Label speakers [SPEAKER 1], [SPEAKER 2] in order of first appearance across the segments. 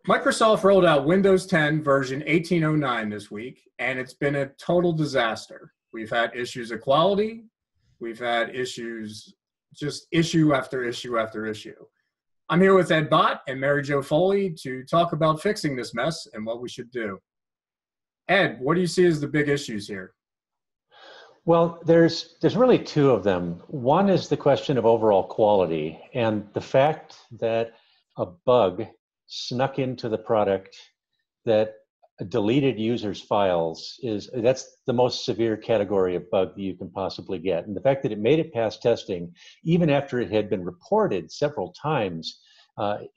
[SPEAKER 1] Microsoft rolled out Windows 10 version 1809 this week, and it's been a total disaster. We've had issues of quality. We've had issues, just issue after issue after issue. I'm here with Ed Bott and Mary Jo Foley to talk about fixing this mess and what we should do. Ed, what do you see as the big issues here?
[SPEAKER 2] Well, there's really two of them. One is the question of overall quality, and the fact that a bug snuck into the product that deleted users' files that's the most severe category of bug that you can possibly get. And the fact that it made it past testing, even after it had been reported several times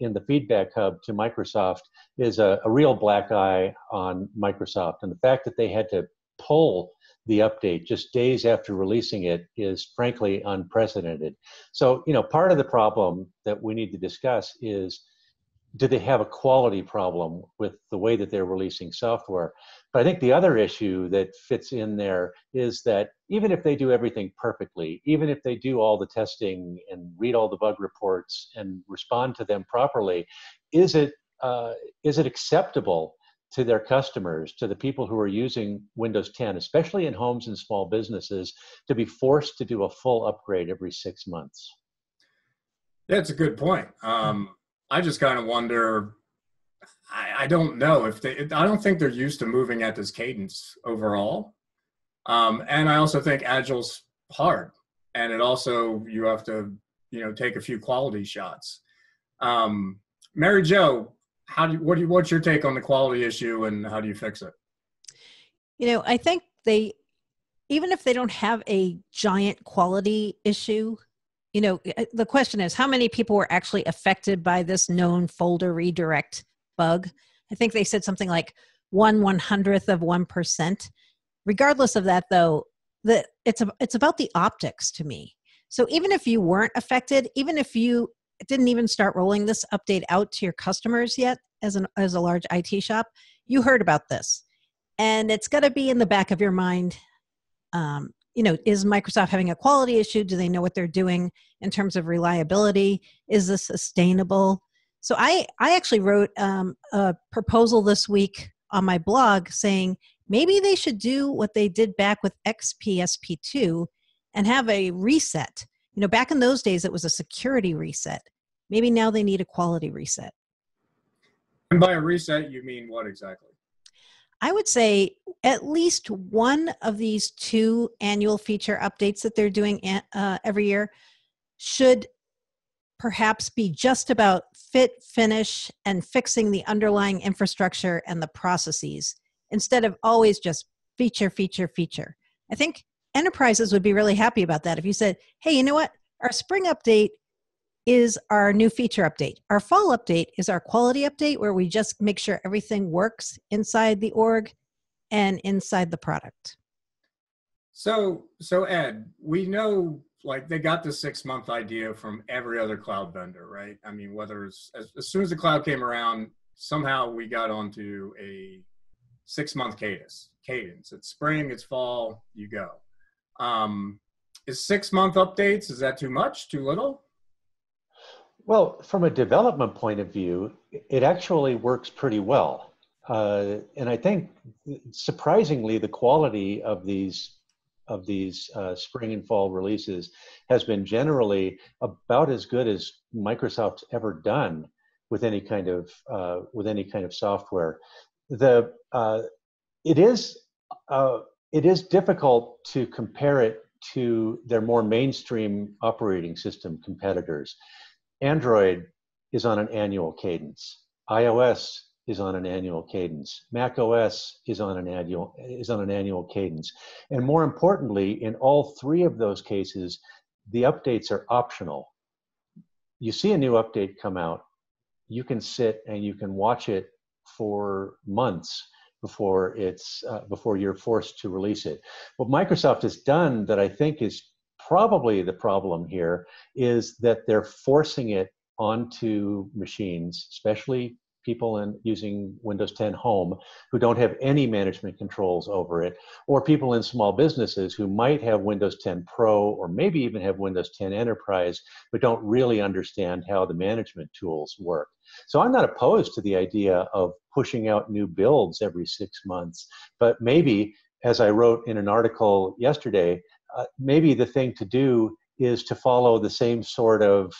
[SPEAKER 2] in the feedback hub to Microsoft, is a real black eye on Microsoft. And the fact that they had to pull the update just days after releasing it is frankly unprecedented. So, part of the problem that we need to discuss is, do they have a quality problem with the way that they're releasing software? But I think the other issue that fits in there is that even if they do everything perfectly, even if they do all the testing and read all the bug reports and respond to them properly, is it acceptable to their customers, to the people who are using Windows 10, especially in homes and small businesses, to be forced to do a full upgrade every 6 months?
[SPEAKER 1] That's a good point. I just kind of wonder, I don't know if I don't think they're used to moving at this cadence overall. And I also think Agile's hard. And it also, you have to, take a few quality shots. Mary Jo, what's your take on the quality issue and how do you fix it?
[SPEAKER 3] I think even if they don't have a giant quality issue, the question is, how many people were actually affected by this known folder redirect bug? I think they said something like 1/100th of 1%. Regardless of that, though, it's about the optics to me. So even if you weren't affected, even if you didn't even start rolling this update out to your customers yet as a large IT shop, you heard about this. And it's got to be in the back of your mind. Is Microsoft having a quality issue? Do they know what they're doing in terms of reliability? Is this sustainable? So I actually wrote a proposal this week on my blog saying maybe they should do what they did back with XPSP2 and have a reset. Back in those days, it was a security reset. Maybe now they need a quality reset.
[SPEAKER 1] And by a reset, you mean what exactly?
[SPEAKER 3] I would say at least one of these 2 annual feature updates that they're doing every year should perhaps be just about fit, finish, and fixing the underlying infrastructure and the processes instead of always just feature, feature, feature. I think enterprises would be really happy about that if you said, hey, you know what? Our spring update is our new feature update. Our fall update is our quality update where we just make sure everything works inside the org and inside the product.
[SPEAKER 1] So Ed, we know they got the 6-month idea from every other cloud vendor, right? I mean, whether it's as soon as the cloud came around, somehow we got onto a 6-month cadence. It's spring, it's fall, you go. Is 6-month updates, is that too much, too little?
[SPEAKER 2] Well, from a development point of view, it actually works pretty well. And I think, surprisingly, the quality of these spring and fall releases has been generally about as good as Microsoft's ever done with any kind of software. It is difficult to compare it to their more mainstream operating system competitors. Android is on an annual cadence. iOS is on an annual cadence. Mac OS is on an annual cadence. And more importantly, in all 3 of those cases, the updates are optional. You see a new update come out, you can sit and you can watch it for months before you're forced to release it. What Microsoft has done that I think is probably the problem here is that they're forcing it onto machines, especially people using Windows 10 Home who don't have any management controls over it, or people in small businesses who might have Windows 10 Pro or maybe even have Windows 10 Enterprise, but don't really understand how the management tools work. So I'm not opposed to the idea of pushing out new builds every 6 months, but maybe, as I wrote in an article yesterday, maybe the thing to do is to follow the same sort of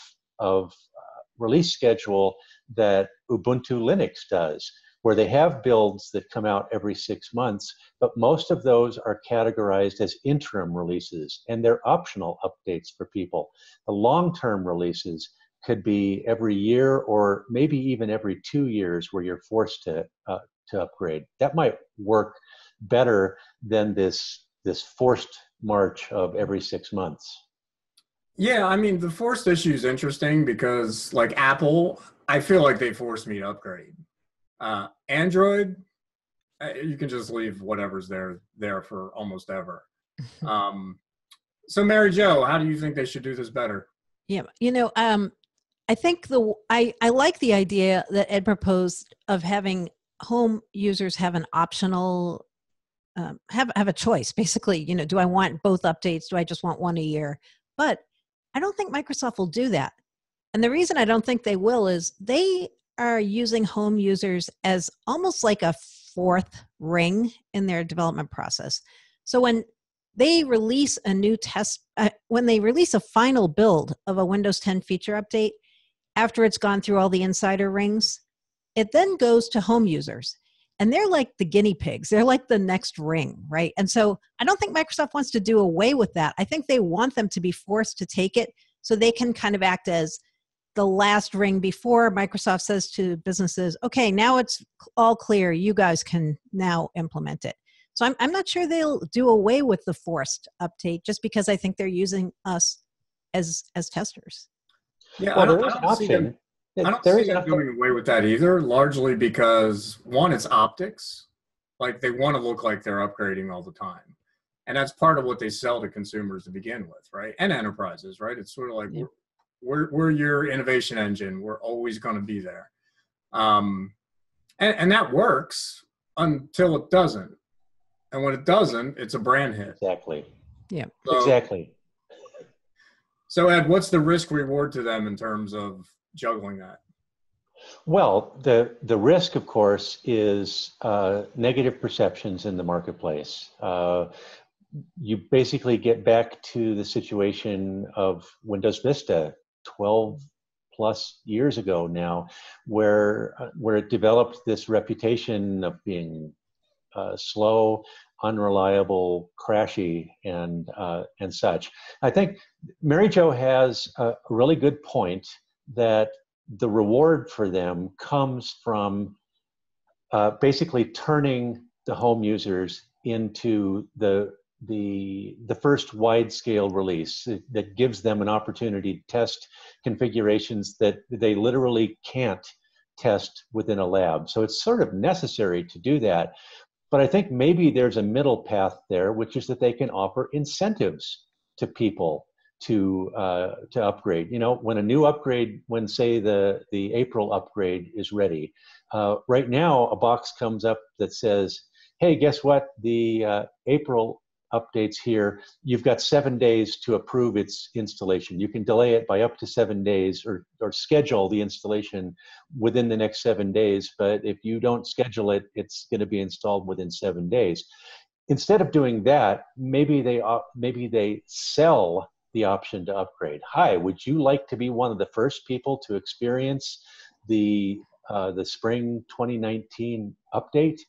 [SPEAKER 2] release schedule that Ubuntu Linux does, where they have builds that come out every 6 months, but most of those are categorized as interim releases, and they're optional updates for people. The long-term releases could be every year or maybe even every 2 years where you're forced to upgrade. That might work better than this forced march of every 6 months.
[SPEAKER 1] Yeah, I mean, the forced issue is interesting because, like Apple, I feel like they forced me to upgrade. Android, you can just leave whatever's there for almost ever. So, Mary Jo, how do you think they should do this better?
[SPEAKER 3] Yeah, I think I like the idea that Ed proposed of having home users have an optional have a choice. Basically, do I want both updates? Do I just want one a year? But I don't think Microsoft will do that. And the reason I don't think they will is they are using home users as almost like a fourth ring in their development process. So when they release a new when they release a final build of a Windows 10 feature update, after it's gone through all the insider rings, it then goes to home users. And they're like the guinea pigs. They're like the next ring, right? And so I don't think Microsoft wants to do away with that. I think they want them to be forced to take it so they can kind of act as the last ring before Microsoft says to businesses, okay, now it's all clear. You guys can now implement it. So I'm not sure they'll do away with the forced update just because I think they're using us as testers.
[SPEAKER 1] Yeah,
[SPEAKER 2] well, there is an option.
[SPEAKER 1] I don't see them doing away with that either, largely because, one, it's optics. Like, they want to look like they're upgrading all the time. And that's part of what they sell to consumers to begin with, right? And enterprises, right? It's sort of like, we're your innovation engine. We're always going to be there. And that works until it doesn't. And when it doesn't, it's a brand hit.
[SPEAKER 2] Exactly.
[SPEAKER 3] Yeah.
[SPEAKER 2] So, exactly.
[SPEAKER 1] So, Ed, what's the risk reward to them in terms of juggling that?
[SPEAKER 2] Well, the risk, of course, is negative perceptions in the marketplace. You basically get back to the situation of Windows Vista 12 plus years ago now, where it developed this reputation of being slow, unreliable, crashy, and such. I think Mary Jo has a really good point that the reward for them comes from basically turning the home users into the first wide-scale release that gives them an opportunity to test configurations that they literally can't test within a lab. So it's sort of necessary to do that. But I think maybe there's a middle path there, which is that they can offer incentives to people to upgrade. When a new upgrade, when say the April upgrade is ready, right now a box comes up that says, hey, guess what? The April updates here. You've got 7 days to approve its installation. You can delay it by up to 7 days or schedule the installation within the next 7 days. But if you don't schedule it, it's going to be installed within 7 days. Instead of doing that, maybe they sell the option to upgrade. Hi, would you like to be one of the first people to experience the spring 2019 update?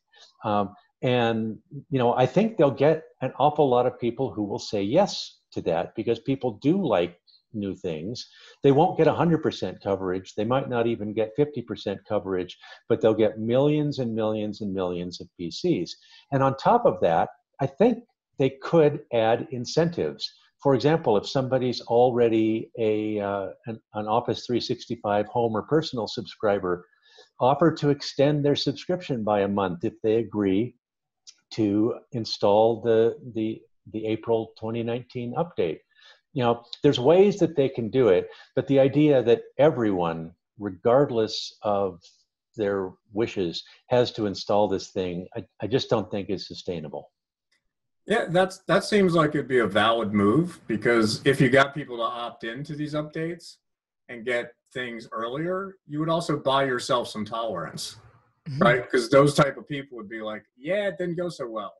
[SPEAKER 2] And I think they'll get an awful lot of people who will say yes to that because people do like new things. They won't get 100% coverage. They might not even get 50% coverage, but they'll get millions and millions and millions of PCs. And on top of that, I think they could add incentives. For example, if somebody's already an Office 365 home or personal subscriber, offer to extend their subscription by a month if they agree to install the April 2019 update. There's ways that they can do it, but the idea that everyone, regardless of their wishes has to install this thing, I just don't think is sustainable.
[SPEAKER 1] Yeah, that seems like it'd be a valid move, because if you got people to opt into these updates and get things earlier, you would also buy yourself some tolerance, right? Because those type of people would be like, yeah, it didn't go so well.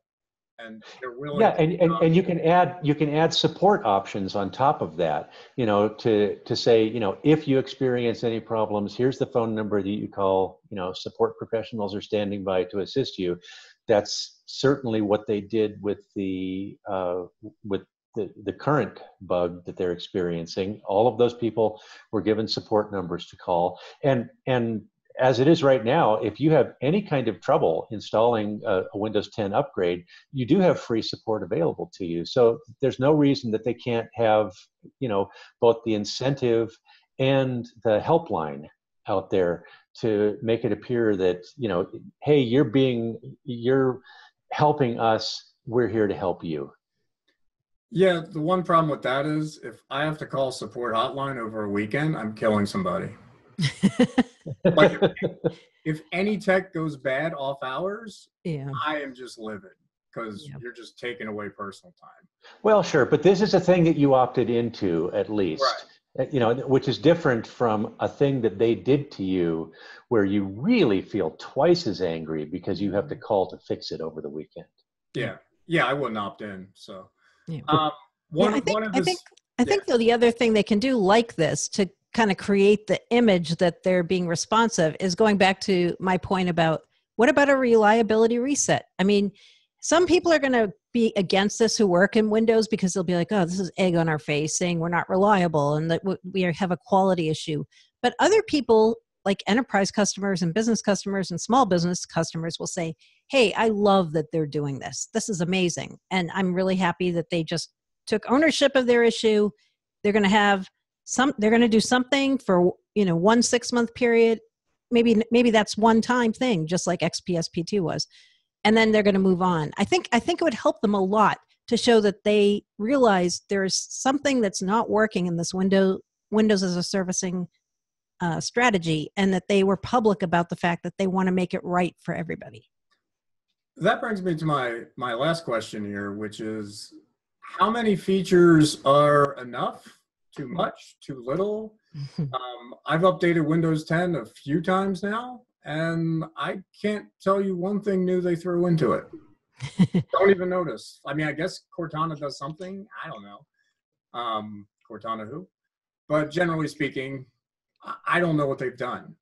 [SPEAKER 1] And they're willing.
[SPEAKER 2] Yeah, and you can add support options on top of that, to say, if you experience any problems, here's the phone number that you call. Support professionals are standing by to assist you. That's certainly what they did with the current bug that they're experiencing. All of those people were given support numbers to call, and as it is right now, if you have any kind of trouble installing a Windows 10 upgrade, you do have free support available to you. So there's no reason that they can't have, both the incentive and the helpline out there to make it appear that, hey, you're helping us, we're here to help you.
[SPEAKER 1] Yeah, the one problem with that is if I have to call support hotline over a weekend, I'm killing somebody. Like if any tech goes bad off hours, I am just livid, because you're just taking away personal time.
[SPEAKER 2] Well, sure, but this is a thing that you opted into, at least,
[SPEAKER 1] right.
[SPEAKER 2] Which is different from a thing that they did to you where you really feel twice as angry because you have to call to fix it over the weekend.
[SPEAKER 1] Yeah, I wouldn't opt in. So
[SPEAKER 3] I think though the other thing they can do like this to kind of create the image that they're being responsive is going back to my point about, what about a reliability reset? I mean, some people are going to be against this who work in Windows, because they'll be like, oh, this is egg on our face saying we're not reliable and that we have a quality issue. But other people, like enterprise customers and business customers and small business customers, will say, hey, I love that they're doing this. This is amazing. And I'm really happy that they just took ownership of their issue. They're going to do something for 1 6-month period. Maybe that's one time thing, just like XPSP2 was, and then they're going to move on. I think it would help them a lot to show that they realize there's something that's not working in this Windows as a servicing strategy, and that they were public about the fact that they want to make it right for everybody.
[SPEAKER 1] That brings me to my last question here, which is, how many features are enough? Too much? Too little? I've updated Windows 10 a few times now, and I can't tell you one thing new they threw into it. Don't even notice. I mean, I guess Cortana does something. I don't know. Cortana who? But generally speaking, I don't know what they've done.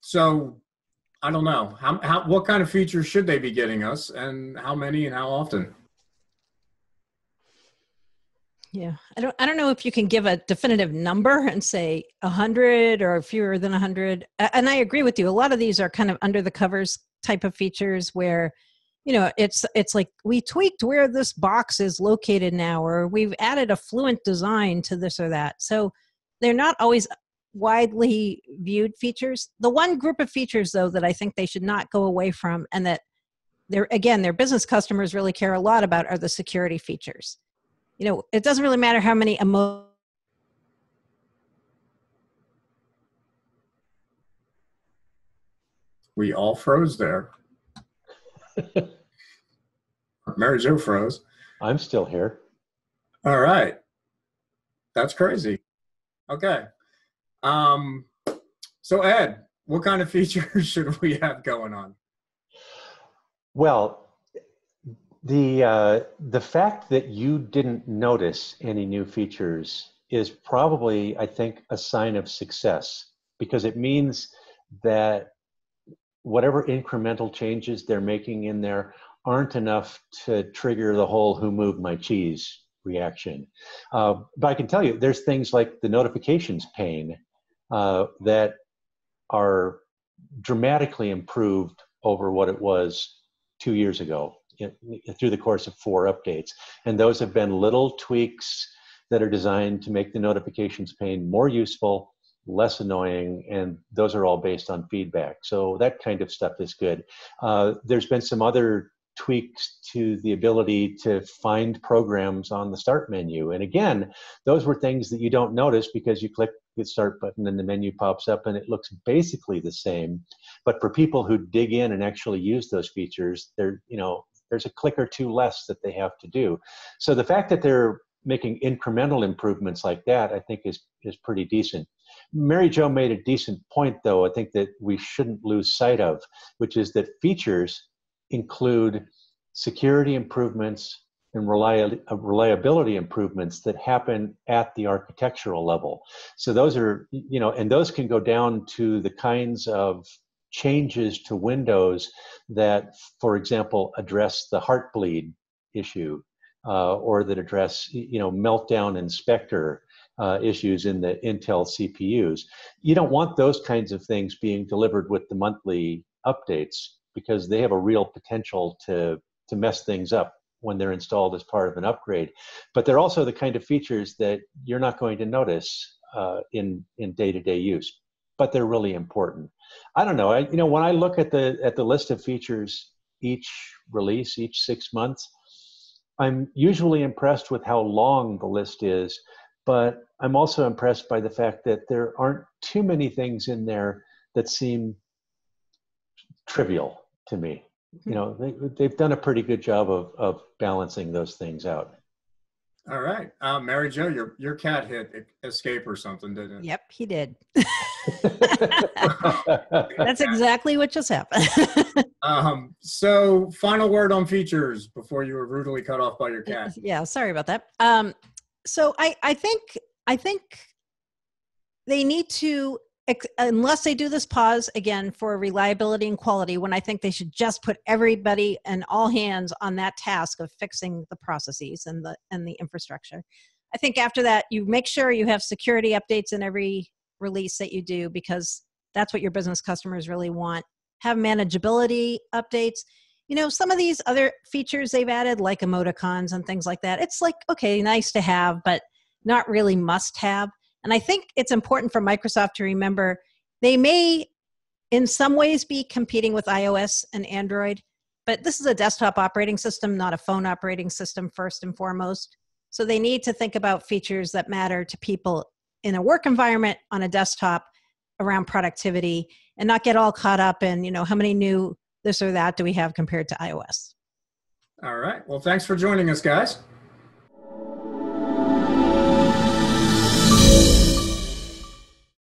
[SPEAKER 1] So I don't know. What kind of features should they be getting us, and how many and how often?
[SPEAKER 3] Yeah, I don't know if you can give a definitive number and say 100 or fewer than 100. And I agree with you. A lot of these are kind of under the covers type of features where, it's like we tweaked where this box is located now, or we've added a fluent design to this or that. So they're not always widely viewed features. The one group of features, though, that I think they should not go away from, and that their business customers really care a lot about, are the security features. It doesn't really matter how many
[SPEAKER 1] We all froze there. Mary Jo froze.
[SPEAKER 2] I'm still here.
[SPEAKER 1] All right. That's crazy. Okay. So Ed, what kind of features should we have going on?
[SPEAKER 2] Well, the fact that you didn't notice any new features is probably, I think, a sign of success, because it means that whatever incremental changes they're making in there aren't enough to trigger the whole "who moved my cheese" reaction. But I can tell you, there's things like the notifications pane that are dramatically improved over what it was 2 years ago through the course of 4 updates. And those have been little tweaks that are designed to make the notifications pane more useful, less annoying, and those are all based on feedback. So that kind of stuff is good. There's been some other tweaks to the ability to find programs on the start menu. And again, those were things that you don't notice because you click the start button and the menu pops up and it looks basically the same. But for people who dig in and actually use those features, there's a click or two less that they have to do. So the fact that they're making incremental improvements like that, I think is pretty decent. Mary Jo made a decent point, though, I think that we shouldn't lose sight of, which is that features include security improvements and reliability improvements that happen at the architectural level. So those are, and those can go down to the kinds of changes to Windows that, for example, address the heartbleed issue, or that address, meltdown inspector issues in the Intel CPUs. You don't want those kinds of things being delivered with the monthly updates because they have a real potential to mess things up when they're installed as part of an upgrade. But they're also the kind of features that you're not going to notice in day-to-day use, but they're really important. I don't know. When I look at the list of features each release, each 6 months, I'm usually impressed with how long the list is, but I'm also impressed by the fact that there aren't too many things in there that seem trivial to me. They've done a pretty good job of balancing those things out.
[SPEAKER 1] All right. Mary Jo, your cat hit escape or something, didn't it?
[SPEAKER 3] Yep, he did. That's exactly what just happened.
[SPEAKER 1] So final word on features before you were rudely cut off by your cat.
[SPEAKER 3] Yeah, sorry about that. So I think they need to, unless they do this pause again for reliability and quality, when I think they should just put everybody and all hands on that task of fixing the processes and the infrastructure. I think after that, you make sure you have security updates in every release that you do, because that's what your business customers really want. Have manageability updates. Some of these other features they've added, like emoticons and things like that, it's like, okay, nice to have, but not really must have. And I think it's important for Microsoft to remember they may in some ways be competing with iOS and Android, but this is a desktop operating system, not a phone operating system first and foremost. So they need to think about features that matter to people in a work environment on a desktop around productivity, and not get all caught up in, how many new this or that do we have compared to iOS.
[SPEAKER 1] All right. Well, thanks for joining us, guys.